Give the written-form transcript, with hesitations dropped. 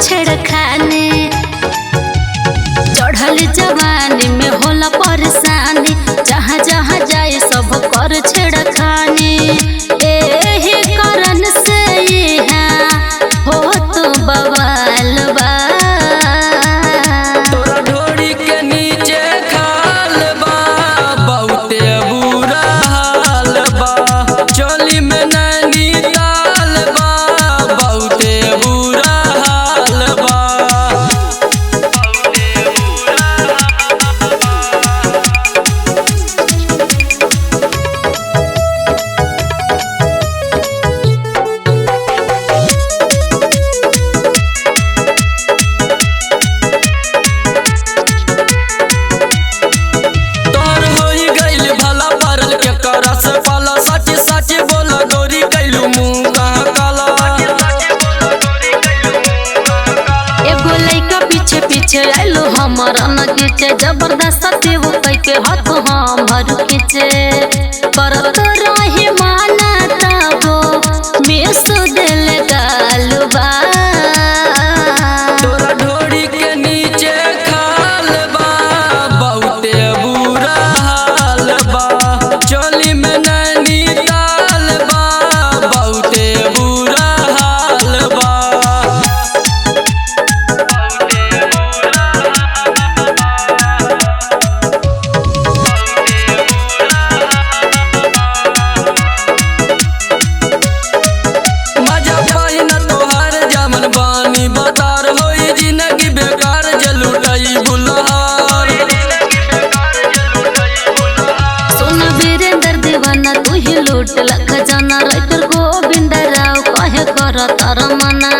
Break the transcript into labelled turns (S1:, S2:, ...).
S1: छेड़खानी। चढ़ल जवानी में होला परेशानी, जहाँ जहाँ जाए सब कर छेड़खानी। एही कारण से यहाँ हो तो बवाल बा।
S2: तोरा ढोरी के नीचे खाल बा, बहुते बुरा हाल बा। चोली में नैनी ताल बा, बहुते बुरा हाल बा। करस पाला सच सच बोला गोरी कैलू मुँह कहाँ काला।
S1: एगो लइका पीछे पीछे आइलो हमारा न खींचे, जबरदस्ती वो कह के हाथ हम भर खींचे। करत रही माना तबो मिस दिल गालबा।
S2: तोरा ढोरी के नीचे खाल बा, बहुते बुरा हाल बा। चोली में नैनी ताल बा, बहुते बुरा हाल बा। मजा पाई न तोहार जमन बानी बतार होई जिंदगी बेकार जलुटई बुलहार।
S1: सुन वीरेंद्र दीवाना तू ही लूट लख जाना, राइटर गोविंद राव कहे कर तार मना।